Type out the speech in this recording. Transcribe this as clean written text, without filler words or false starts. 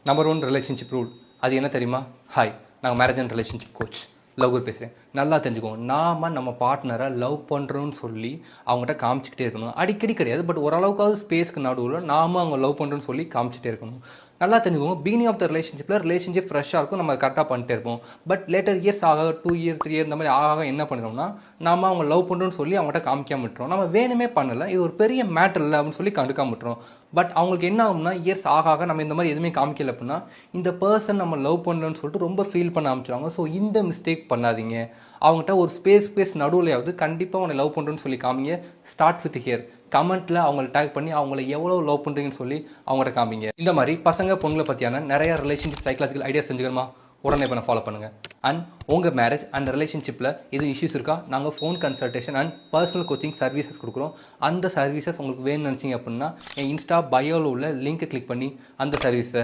Number 1 relationship rule. அது என்ன தெரியுமா? ஹாய், நாங்கள் marriage and relationship coach love guru பேசுகிறேன். நல்லா தெரிஞ்சுக்கோங்க, நம்ம பார்ட்னரை லவ் பண்ணுறோன்னு சொல்லி அவங்ககிட்ட காமிச்சிக்கிட்டே இருக்கணும். அடிக்கடி கிடையாது, பட் ஓரளவுக்காவது ஸ்பேஸ்க்கு நடுவில் அவங்க லவ் பண்ணுறோன்னு சொல்லி காமிச்சிட்டே இருக்கணும். நல்லா தெரிஞ்சுக்கோங்க, பிகினிங் ஆஃப் த ரிலேஷன்ஷிப் ஃப்ரெஷ்ஷாக இருக்கும், நம்ம கரெக்டாக பண்ணிட்டே இருப்போம். பட் லேட்டர் இயர்ஸ் ஆக 2 இயர் 3 இயர் இந்த மாதிரி ஆக என்ன பண்ணிடுறோம்னா, அவங்க லவ் பண்ணுறோன்னு சொல்லி அவங்ககிட்ட காமிக்காம விட்டுறோம். நம்ம வேணுமே பண்ணலை, இது ஒரு பெரிய மேட்டர் இல்லை அப்படின்னு சொல்லி கண்டுக்காம விட்டுறோம். பட் அவங்களுக்கு என்ன ஆகும்னா, இயர்ஸ் ஆக நம்ம இந்த மாதிரி எதுவுமே காமிக்கல அப்படின்னா, இந்த பர்சன் நம்ம லவ் பண்ணலன்னு சொல்லிட்டு ரொம்ப ஃபீல் பண்ண ஆரம்பிச்சிடுவாங்க. ஸோ இந்த மிஸ்டேக் பண்ணாதீங்க. அவங்ககிட்ட ஒரு ஸ்பேஸ் நடுவுலையாவது கண்டிப்பாக அவனை லவ் பண்ணுறேன்னு சொல்லி காமிங்க. Start with here. கமெண்ட்டில் அவங்களை டேக் பண்ணி அவங்கள எவ்வளோ லவ் பண்ணுறீங்கன்னு சொல்லி அவங்கள்ட்ட காமிங்க. இந்த மாதிரி பசங்க பொண்ணுங்களை பற்றியான நிறைய ரிலேஷன்ஷிப் சைக்காலஜிக்கல் ஐடியாஸ் செஞ்சுக்கணுமா? உடனே பண்ண ஃபாலோ பண்ணுங்கள். அண்ட் உங்கள் மேரேஜ் அண்ட் ரிலேஷன்ஷிப்பில் எதுவும் இஷ்யூஸ் இருக்கா? நாங்கள் phone consultation and personal coaching services கொடுக்குறோம். அந்த சர்வீசஸ் உங்களுக்கு வேணும்னு நினச்சிங்க அப்படின்னா என் இன்ஸ்டா பயோவில் உள்ள லிங்க்கை கிளிக் பண்ணி அந்த சர்வீஸை